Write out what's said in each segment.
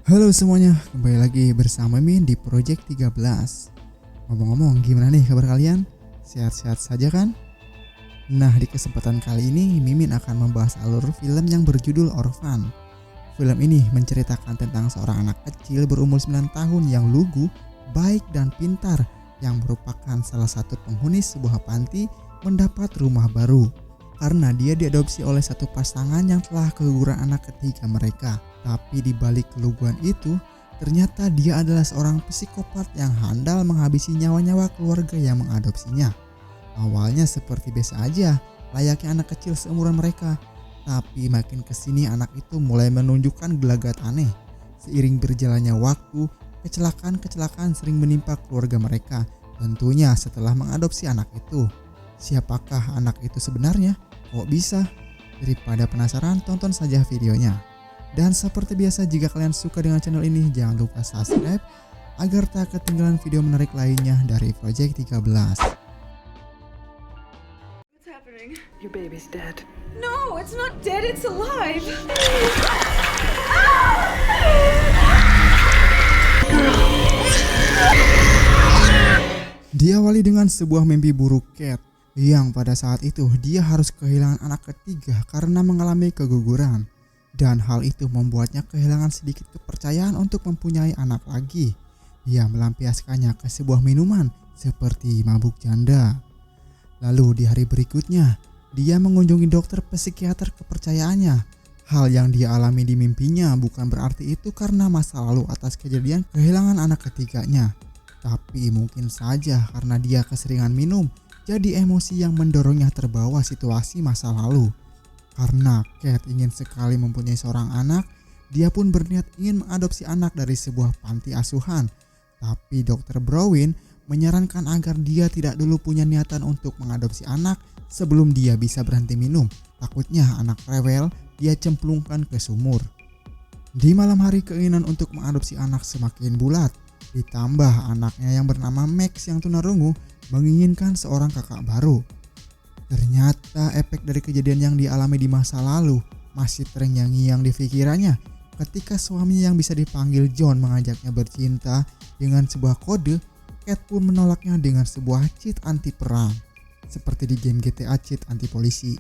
Halo semuanya, kembali lagi bersama Min di Project 13. Ngomong-ngomong, gimana nih kabar kalian? Sehat-sehat saja kan? Nah, di kesempatan kali ini Mimin akan membahas alur film yang berjudul Orphan. Film ini menceritakan tentang seorang anak kecil berumur 9 tahun yang lugu, baik dan pintar, yang merupakan salah satu penghuni sebuah panti mendapat rumah baru karena dia diadopsi oleh satu pasangan yang telah keguguran anak ketiga mereka. Tapi di balik keluguan itu, ternyata dia adalah seorang psikopat yang handal menghabisi nyawa-nyawa keluarga yang mengadopsinya. Awalnya seperti biasa aja, layaknya anak kecil seumuran mereka. Tapi makin kesini anak itu mulai menunjukkan gelagat aneh. Seiring berjalannya waktu, kecelakaan-kecelakaan sering menimpa keluarga mereka. Tentunya setelah mengadopsi anak itu. Siapakah anak itu sebenarnya? Kok bisa? Daripada penasaran, tonton saja videonya. Dan seperti biasa, jika kalian suka dengan channel ini, jangan lupa subscribe agar tak ketinggalan video menarik lainnya dari Project 13. What's happening? Your baby's dead. No, it's not dead, it's alive! Diawali dengan sebuah mimpi buruk Cat, yang pada saat itu dia harus kehilangan anak ketiga karena mengalami keguguran. Dan hal itu membuatnya kehilangan sedikit kepercayaan untuk mempunyai anak lagi. Dia melampiaskannya ke sebuah minuman seperti mabuk janda. Lalu di hari berikutnya, dia mengunjungi dokter psikiater kepercayaannya. Hal yang dia alami di mimpinya bukan berarti itu karena masa lalu atas kejadian kehilangan anak ketiganya. Tapi mungkin saja karena dia keseringan minum, jadi emosi yang mendorongnya terbawa situasi masa lalu. Karena Cat ingin sekali mempunyai seorang anak, dia pun berniat ingin mengadopsi anak dari sebuah panti asuhan. Tapi Dr. Browin menyarankan agar dia tidak dulu punya niatan untuk mengadopsi anak sebelum dia bisa berhenti minum. Takutnya anak rewel dia cemplungkan ke sumur. Di malam hari keinginan untuk mengadopsi anak semakin bulat. Ditambah anaknya yang bernama Max yang tunarungu menginginkan seorang kakak baru. Ternyata efek dari kejadian yang dialami di masa lalu masih terngiang-ngiang di pikirannya ketika suami yang bisa dipanggil John mengajaknya bercinta dengan sebuah kode. Cat pun menolaknya dengan sebuah cheat anti perang seperti di game GTA cheat anti polisi.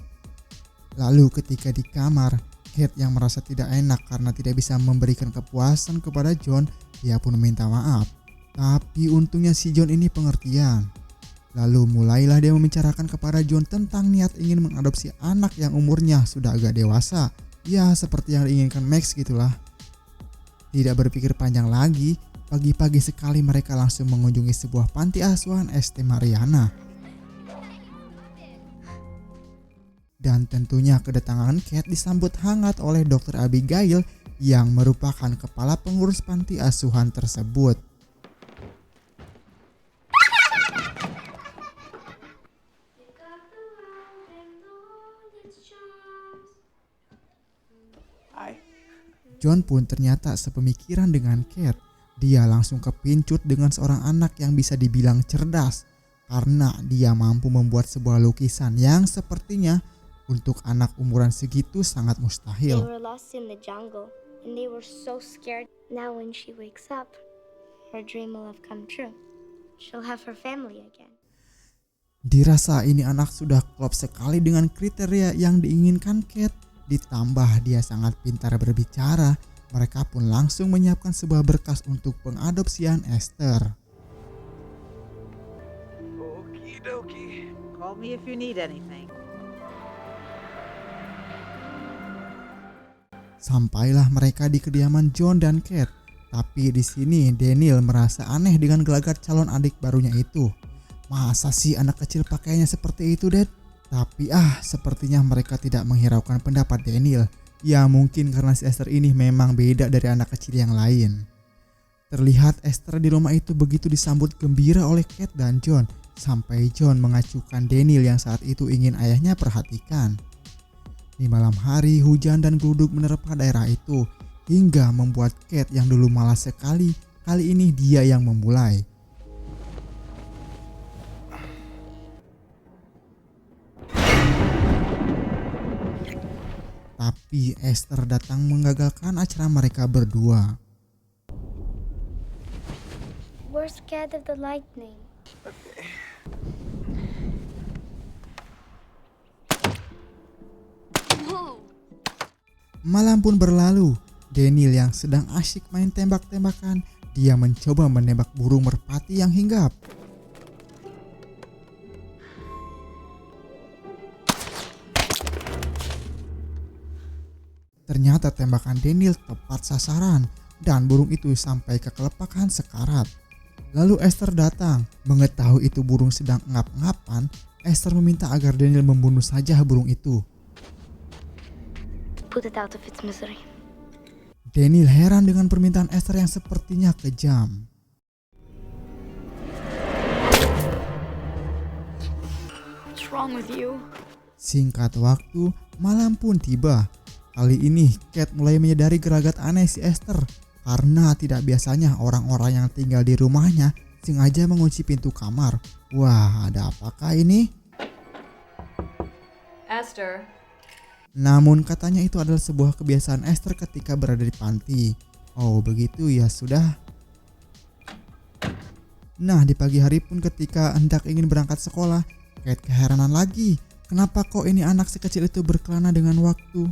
Lalu ketika di kamar, Cat yang merasa tidak enak karena tidak bisa memberikan kepuasan kepada John, dia pun meminta maaf. Tapi untungnya si John ini pengertian. Lalu mulailah dia membicarakan kepada John tentang niat ingin mengadopsi anak yang umurnya sudah agak dewasa. Ya seperti yang diinginkan Max gitulah. Tidak berpikir panjang lagi, pagi-pagi sekali mereka langsung mengunjungi sebuah panti asuhan St. Mariana. Dan tentunya kedatangan Cat disambut hangat oleh Dr. Abigail yang merupakan kepala pengurus panti asuhan tersebut. John pun ternyata sepemikiran dengan Cat. Dia langsung kepincut dengan seorang anak yang bisa dibilang cerdas karena dia mampu membuat sebuah lukisan yang sepertinya untuk anak umuran segitu sangat mustahil. They were lost in the jungle and they were so scared. Now when she wakes up, her dream will have come true. She'll have her family again. Dirasa ini anak sudah klop sekali dengan kriteria yang diinginkan Cat. Ditambah dia sangat pintar berbicara, mereka pun langsung menyiapkan sebuah berkas untuk pengadopsian Esther. Okie dokie. Call me if you need anything. Sampailah mereka di kediaman John dan Cat. Tapi di sini Daniel merasa aneh dengan gelagat calon adik barunya itu. Masa sih anak kecil pakaiannya seperti itu, Dad? Tapi sepertinya mereka tidak menghiraukan pendapat Daniel. Ya mungkin karena si Esther ini memang beda dari anak kecil yang lain. Terlihat Esther di rumah itu begitu disambut gembira oleh Cat dan John. Sampai John mengacuhkan Daniel yang saat itu ingin ayahnya perhatikan. Di malam hari hujan dan geluduk menerpa daerah itu. Hingga membuat Cat yang dulu malas sekali, kali ini dia yang memulai. Tapi Esther datang menggagalkan acara mereka berdua. scared of the lightning. Malam pun berlalu. Daniel yang sedang asyik main tembak-tembakan, dia mencoba menembak burung merpati yang hinggap. Ternyata tembakan Daniel tepat sasaran dan burung itu sampai ke kelopakan sekarat. Lalu Esther datang. Mengetahui itu burung sedang ngap-ngapan, Esther meminta agar Daniel membunuh saja burung itu. Put it out of its misery. Daniel heran dengan permintaan Esther yang sepertinya kejam. What's wrong with you? Singkat waktu, malam pun tiba. Kali ini Kate mulai menyadari gelagat aneh si Esther karena tidak biasanya orang-orang yang tinggal di rumahnya sengaja mengunci pintu kamar. Wah, ada apakah ini? Esther. Namun katanya itu adalah sebuah kebiasaan Esther ketika berada di panti. Oh begitu ya sudah. Nah di pagi hari pun ketika hendak ingin berangkat sekolah, Kate keheranan lagi. Kenapa kok ini anak si kecil itu berkelana dengan waktu?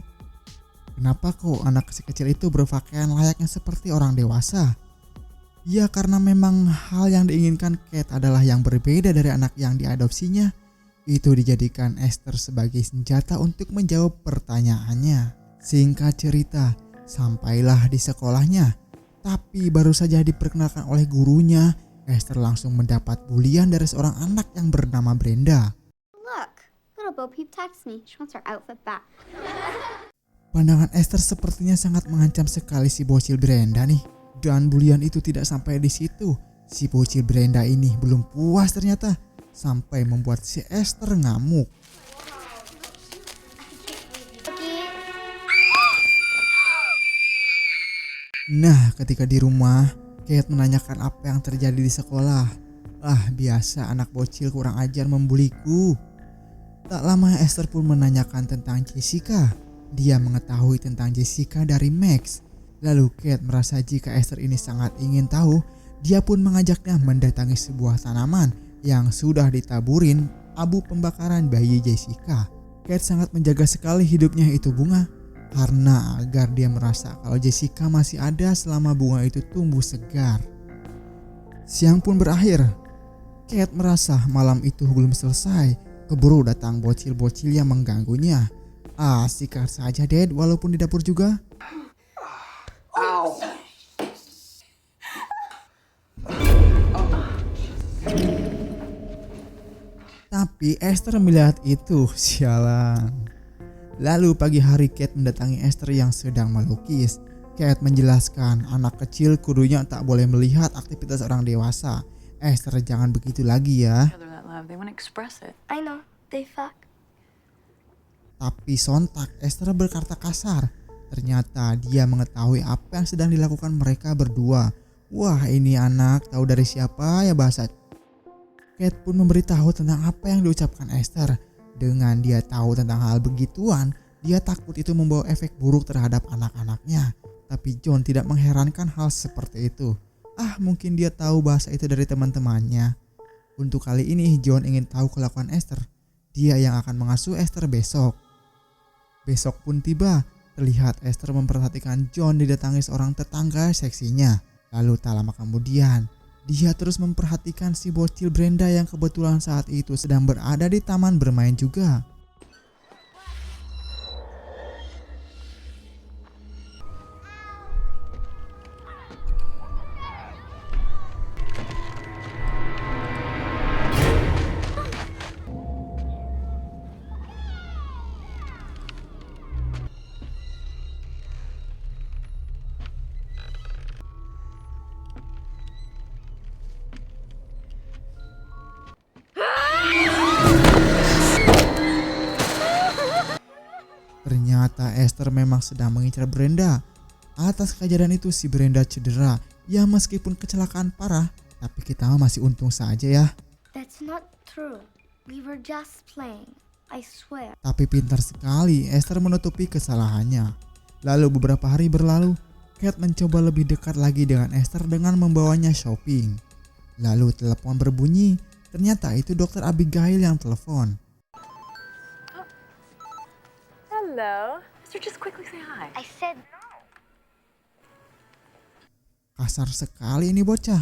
Kenapa kok anak si kecil itu berpakaian layaknya seperti orang dewasa? Ya karena memang hal yang diinginkan Kate adalah yang berbeda dari anak yang diadopsinya. Itu dijadikan Esther sebagai senjata untuk menjawab pertanyaannya. Singkat cerita, sampailah di sekolahnya. Tapi baru saja diperkenalkan oleh gurunya, Esther langsung mendapat bulian dari seorang anak yang bernama Brenda. Look, little Bo Peep texts me. She wants her outfit back. Pandangan Esther sepertinya sangat mengancam sekali si bocil Brenda nih. Dan bulian itu tidak sampai di situ. Si bocil Brenda ini belum puas ternyata. Sampai membuat si Esther ngamuk. Nah, ketika di rumah, Kate menanyakan apa yang terjadi di sekolah. Ah, biasa anak bocil kurang ajar membuliku. Tak lama Esther pun menanyakan tentang Jessica. Dia mengetahui tentang Jessica dari Max. Lalu Kate merasa jika Esther ini sangat ingin tahu, dia pun mengajaknya mendatangi sebuah tanaman yang sudah ditaburin abu pembakaran bayi Jessica. Kate sangat menjaga sekali hidupnya itu bunga karena agar dia merasa kalau Jessica masih ada selama bunga itu tumbuh segar. Siang pun berakhir. Kate merasa malam itu belum selesai. Keburu datang bocil-bocil yang mengganggunya. Ah, sikat saja Dad walaupun di dapur juga. Tapi Esther melihat itu, sialan. Lalu pagi hari Kate mendatangi Esther yang sedang melukis. Kate menjelaskan anak kecil kudunya tak boleh melihat aktivitas orang dewasa. Esther jangan begitu lagi ya. I know, they fuck. Tapi sontak Esther berkata kasar. Ternyata dia mengetahui apa yang sedang dilakukan mereka berdua. Wah, ini anak tahu dari siapa ya bahasa. Kate pun memberitahu tentang apa yang diucapkan Esther. Dengan dia tahu tentang hal begituan, dia takut itu membawa efek buruk terhadap anak-anaknya. Tapi John tidak mengherankan hal seperti itu. Ah, mungkin dia tahu bahasa itu dari teman-temannya. Untuk kali ini John ingin tahu kelakuan Esther. Dia yang akan mengasuh Esther besok. Besok pun tiba. Terlihat Esther memperhatikan John didatangi seorang tetangga seksinya. Lalu tak lama kemudian, dia terus memperhatikan si bocil Brenda yang kebetulan saat itu sedang berada di taman bermain juga. Ternyata Esther memang sedang mengincar Brenda. Atas kejadian itu si Brenda cedera. Ya meskipun kecelakaan parah, tapi kita masih untung saja ya. That's not true. We were just playing. I swear. Tapi pintar sekali Esther menutupi kesalahannya. Lalu beberapa hari berlalu, Kate mencoba lebih dekat lagi dengan Esther dengan membawanya shopping. Lalu telepon berbunyi. Ternyata itu Dokter Abigail yang telepon. Hello. Mister, just quickly say hi. I said Kasar sekali ini bocah.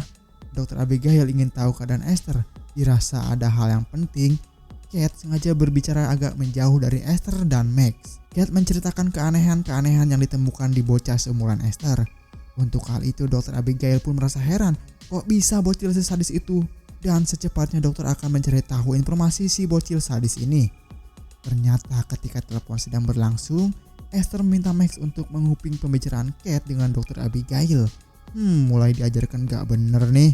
Dokter Abigail ingin tahu keadaan Esther. Dirasa ada hal yang penting. Kate sengaja berbicara agak menjauh dari Esther dan Max. Kate menceritakan keanehan-keanehan yang ditemukan di bocah seumuran Esther. Untuk hal itu Dokter Abigail pun merasa heran. Kok bisa bocil sesadis itu? Dan secepatnya dokter akan mencari tahu informasi si bocil sadis ini. Ternyata ketika telepon sedang berlangsung, Esther meminta Max untuk menguping pembicaraan Kate dengan Dokter Abigail. Mulai diajarkan gak bener nih.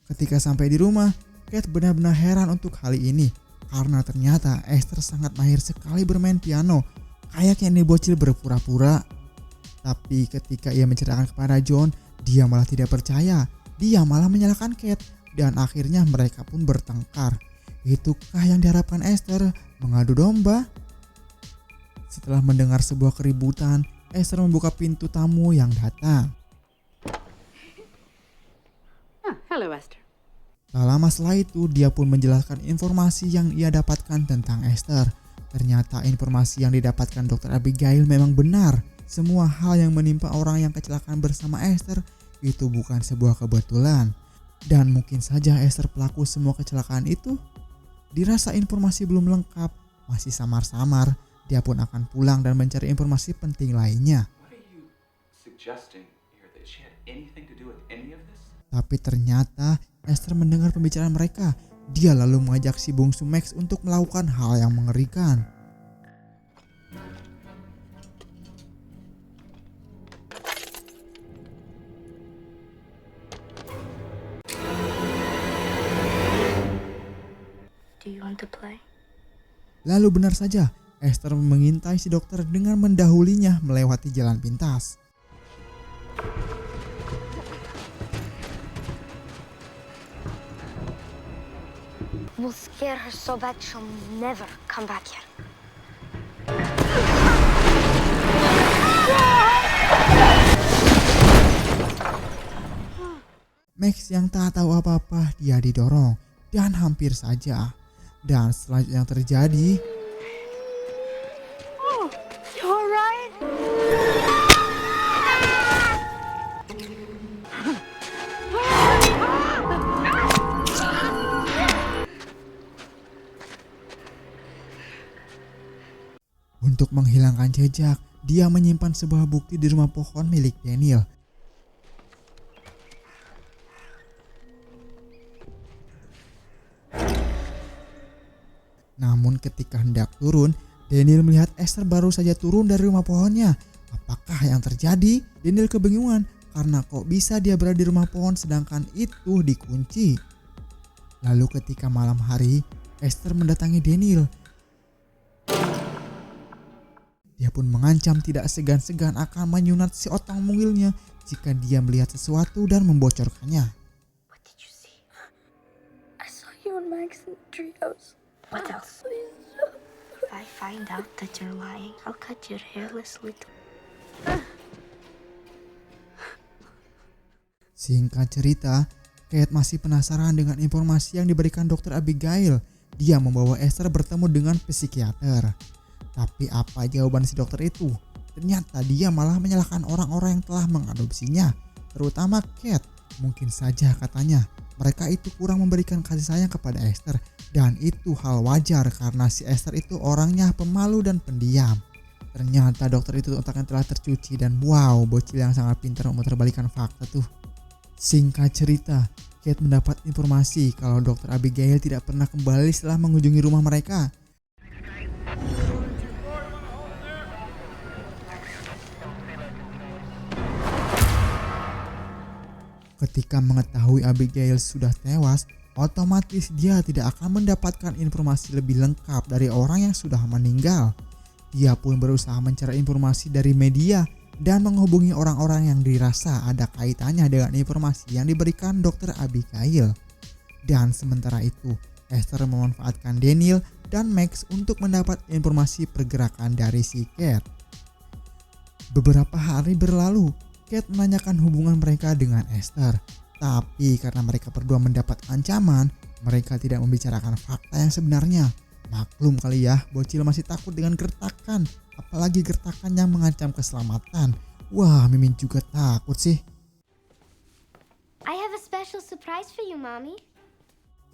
Ketika sampai di rumah, Kate benar-benar heran untuk hal ini. Karena ternyata Esther sangat mahir sekali bermain piano. Kayaknya ini bocil berpura-pura. Tapi ketika ia menceritakan kepada John, dia malah tidak percaya. Dia malah menyalahkan Kate. Dan akhirnya mereka pun bertengkar. Itukah yang diharapkan Esther? Mengadu domba? Setelah mendengar sebuah keributan, Esther membuka pintu tamu yang datang. Hello, Esther. Tak lama setelah itu, dia pun menjelaskan informasi yang ia dapatkan tentang Esther. Ternyata informasi yang didapatkan Dokter Abigail memang benar. Semua hal yang menimpa orang yang kecelakaan bersama Esther itu bukan sebuah kebetulan. Dan mungkin saja Esther pelaku semua kecelakaan itu. Dirasa informasi belum lengkap, masih samar-samar, dia pun akan pulang dan mencari informasi penting lainnya. Tapi ternyata Esther mendengar pembicaraan mereka. Dia lalu mengajak si bungsu Max untuk melakukan hal yang mengerikan. Do you want to play? Lalu benar saja, Esther mengintai si dokter dengan mendahulinya melewati jalan pintas. We'll scare her so bad she'll never come back here. Max yang tak tahu apa-apa, dia didorong dan hampir saja. Dan selanjutnya yang terjadi, You alright? untuk menghilangkan jejak, dia menyimpan sebuah bukti di rumah pohon milik Daniel. Namun ketika hendak turun, Daniel melihat Esther baru saja turun dari rumah pohonnya. Apakah yang terjadi? Daniel kebingungan karena kok bisa dia berada di rumah pohon sedangkan itu dikunci. Lalu ketika malam hari, Esther mendatangi Daniel. Dia pun mengancam tidak segan-segan akan menyunat si otang mungilnya jika dia melihat sesuatu dan membocorkannya. What did you see? I saw you and Max in the treehouse. What else? If I find out that you're lying, I'll cut your hairless little. Singkat cerita, Kate masih penasaran dengan informasi yang diberikan Dokter Abigail. Dia membawa Esther bertemu dengan psikiater. Tapi apa jawaban si dokter itu? Ternyata dia malah menyalahkan orang-orang yang telah mengadopsinya, terutama Kate. Mungkin saja katanya mereka itu kurang memberikan kasih sayang kepada Esther, dan itu hal wajar karena si Esther itu orangnya pemalu dan pendiam. Ternyata dokter itu otaknya telah tercuci dan wow, bocil yang sangat pintar memutarbalikkan fakta tuh. Singkat cerita, Kate mendapat informasi kalau Dokter Abigail tidak pernah kembali setelah mengunjungi rumah mereka. Ketika mengetahui Abigail sudah tewas, otomatis dia tidak akan mendapatkan informasi lebih lengkap dari orang yang sudah meninggal. Dia pun berusaha mencari informasi dari media dan menghubungi orang-orang yang dirasa ada kaitannya dengan informasi yang diberikan Dokter Abigail. Dan sementara itu, Esther memanfaatkan Daniel dan Max untuk mendapat informasi pergerakan dari si Kate. Beberapa hari berlalu, Kate menanyakan hubungan mereka dengan Esther. Tapi karena mereka berdua mendapat ancaman, mereka tidak membicarakan fakta yang sebenarnya. Maklum kali ya, bocil masih takut dengan gertakan, apalagi gertakan yang mengancam keselamatan. Wah, Mimin juga takut sih. I have a special surprise for you, Mommy.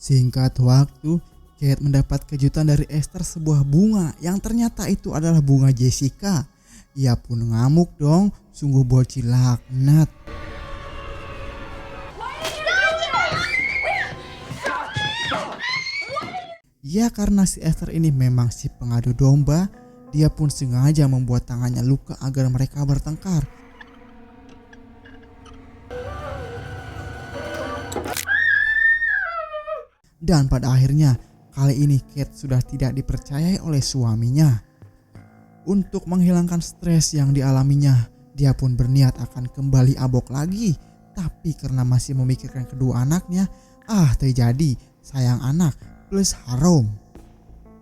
Singkat waktu, Kate mendapat kejutan dari Esther, sebuah bunga yang ternyata itu adalah bunga Jessica. Ia pun ngamuk dong, sungguh bocil laknat. Ya karena si Esther ini memang si pengadu domba, dia pun sengaja membuat tangannya luka agar mereka bertengkar. Dan pada akhirnya, kali ini Kate sudah tidak dipercayai oleh suaminya. Untuk menghilangkan stres yang dialaminya, dia pun berniat akan kembali abok lagi. Tapi karena masih memikirkan kedua anaknya, terjadi sayang anak plus harum.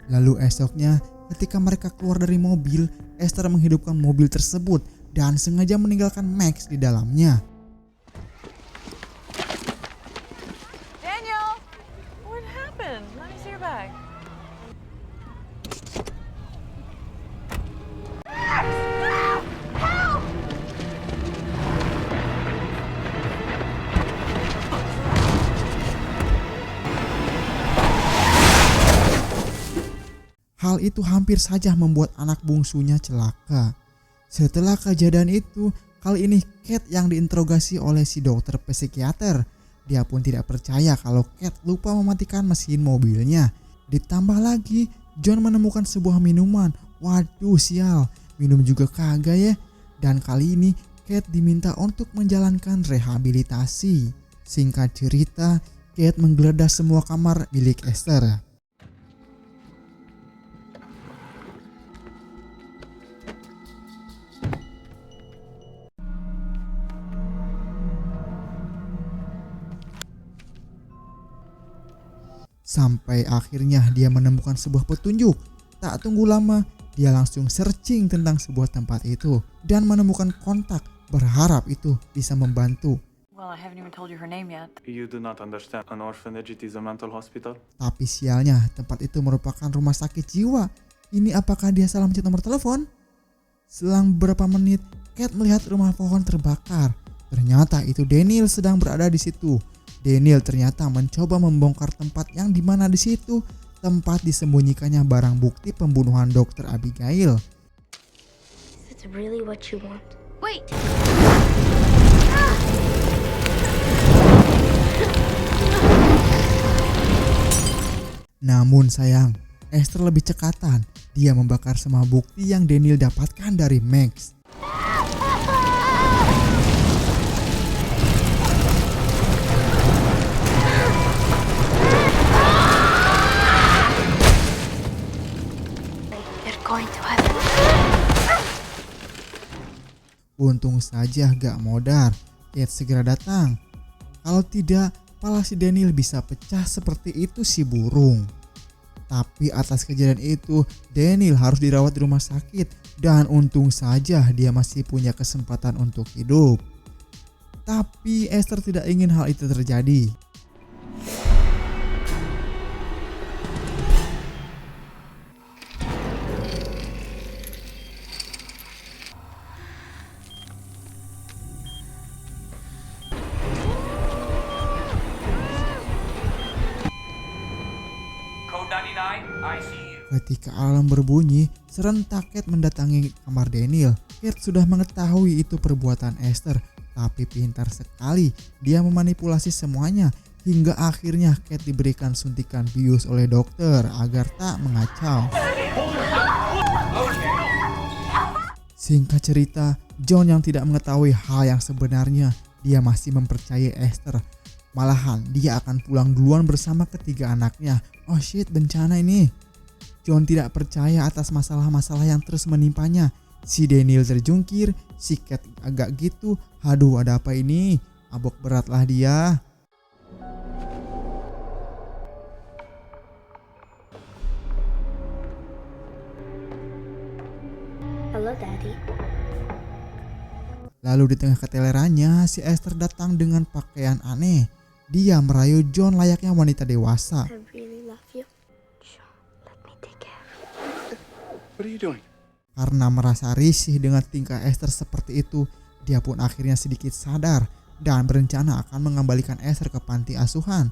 Lalu esoknya, ketika mereka keluar dari mobil, Esther menghidupkan mobil tersebut dan sengaja meninggalkan Max di dalamnya. Daniel! What happened? Let me see your bag. Hal itu hampir saja membuat anak bungsunya celaka. Setelah kejadian itu, kali ini Kate yang diinterogasi oleh si dokter psikiater. Dia pun tidak percaya kalau Kate lupa mematikan mesin mobilnya. Ditambah lagi, John menemukan sebuah minuman. Waduh sial, minum juga kagak ya. Dan kali ini Kate diminta untuk menjalankan rehabilitasi. Singkat cerita, Kate menggeledah semua kamar milik Esther. Sampai akhirnya dia menemukan sebuah petunjuk. Tak tunggu lama, dia langsung searching tentang sebuah tempat itu dan menemukan kontak, berharap itu bisa membantu. Well, I haven't even told you her name yet. You do not understand. An orphanage, it is a mental hospital. Tapi sialnya, tempat itu merupakan rumah sakit jiwa. Ini apakah dia salah mencet nomor telepon? Selang beberapa menit, Kate melihat rumah pohon terbakar. Ternyata itu Daniel sedang berada di situ. Daniel ternyata mencoba membongkar tempat yang dimana di situ tempat disembunyikannya barang bukti pembunuhan Dr. Abigail. Is it really what you want? Wait! Namun sayang, Esther lebih cekatan. Dia membakar semua bukti yang Daniel dapatkan dari Max. You're going to heaven. Untung saja gak modar, Kate segera datang. Kalau tidak, kepala si Daniel bisa pecah seperti itu si burung. Tapi atas kejadian itu, Daniel harus dirawat di rumah sakit dan untung saja dia masih punya kesempatan untuk hidup. Tapi Esther tidak ingin hal itu terjadi. Ketika alarm berbunyi, serentak Kate mendatangi kamar Daniel. Kate sudah mengetahui itu perbuatan Esther, tapi pintar sekali dia memanipulasi semuanya hingga akhirnya Kate diberikan suntikan bius oleh dokter agar tak mengacau. Singkat cerita, John yang tidak mengetahui hal yang sebenarnya, dia masih mempercayai Esther. Malahan dia akan pulang duluan bersama ketiga anaknya. Oh shit, bencana ini. John tidak percaya atas masalah-masalah yang terus menimpanya. Si Daniel terjungkir, si Kate agak gitu. Aduh, ada apa ini? Abok beratlah dia. Daddy. Lalu di tengah ketelerannya, si Esther datang dengan pakaian aneh. Dia merayu John layaknya wanita dewasa. I really love you. John, let me take care of you. What are you doing? Karena merasa risih dengan tingkah Esther seperti itu, dia pun akhirnya sedikit sadar dan berencana akan mengembalikan Esther ke panti asuhan.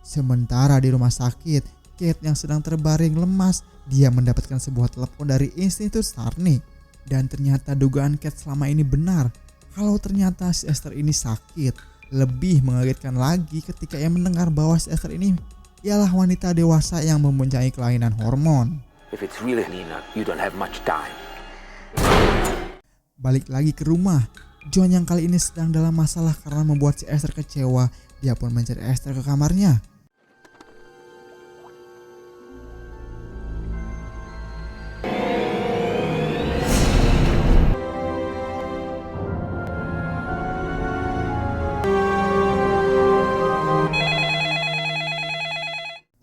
Sementara di rumah sakit, Kate yang sedang terbaring lemas, dia mendapatkan sebuah telepon dari Institut Sarni. Dan ternyata dugaan Kate selama ini benar. Kalau ternyata si Esther ini sakit. Lebih mengagetkan lagi ketika ia mendengar bahwa si Esther ini ialah wanita dewasa yang mempunyai kelainan hormon. If it's really Nina, you don't have much time. Balik lagi ke rumah, John yang kali ini sedang dalam masalah karena membuat si Esther kecewa. Dia pun mencari Esther ke kamarnya.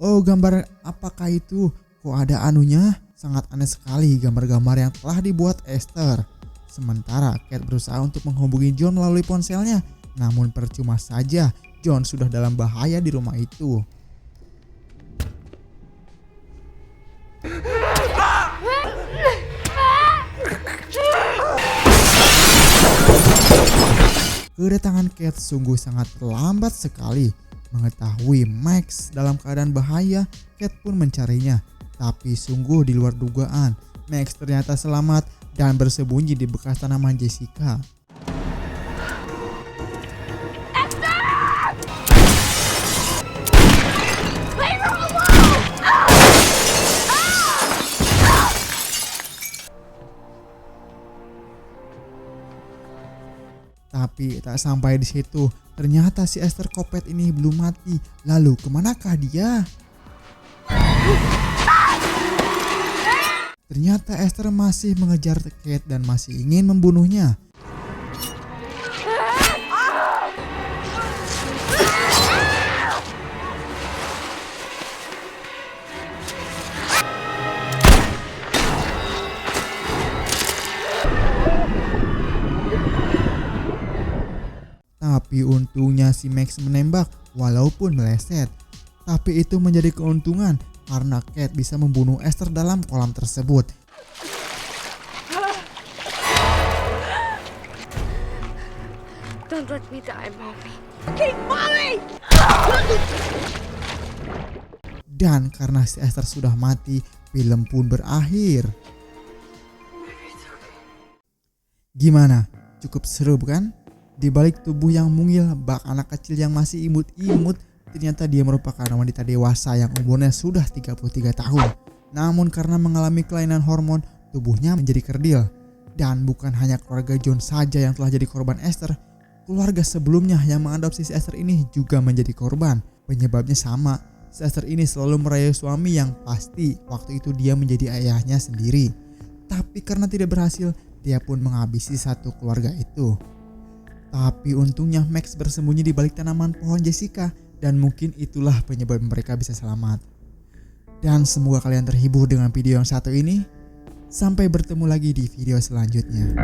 Oh, gambar apakah itu? Kok ada anunya? Sangat aneh sekali gambar-gambar yang telah dibuat Esther. Sementara Kate berusaha untuk menghubungi John melalui ponselnya. Namun percuma saja, John sudah dalam bahaya di rumah itu. Kedatangan Kate sungguh sangat terlambat sekali. Mengetahui Max dalam keadaan bahaya, Kate pun mencarinya. Tapi sungguh di luar dugaan, Max ternyata selamat dan bersembunyi di bekas tanaman Jessica. Tapi tak sampai di situ, ternyata si Esther Kopet ini belum mati. Lalu kemanakah dia? Ternyata Esther masih mengejar Kate dan masih ingin membunuhnya. Tapi untungnya si Max menembak walaupun meleset. Tapi itu menjadi keuntungan karena Kate bisa membunuh Esther dalam kolam tersebut. Don't let me die, Mommy. Dan karena si Esther sudah mati, film pun berakhir. Gimana? Cukup seru bukan? Di balik tubuh yang mungil, bak anak kecil yang masih imut-imut, ternyata dia merupakan wanita dewasa yang umurnya sudah 33 tahun. Namun karena mengalami kelainan hormon, tubuhnya menjadi kerdil. Dan bukan hanya keluarga John saja yang telah jadi korban Esther, keluarga sebelumnya yang mengadopsi si Esther ini juga menjadi korban. Penyebabnya sama, si Esther ini selalu merayu suami yang pasti waktu itu dia menjadi ayahnya sendiri. Tapi karena tidak berhasil, dia pun menghabisi satu keluarga itu. Tapi untungnya Max bersembunyi di balik tanaman pohon Jessica dan mungkin itulah penyebab mereka bisa selamat. Dan semoga kalian terhibur dengan video yang satu ini. Sampai bertemu lagi di video selanjutnya.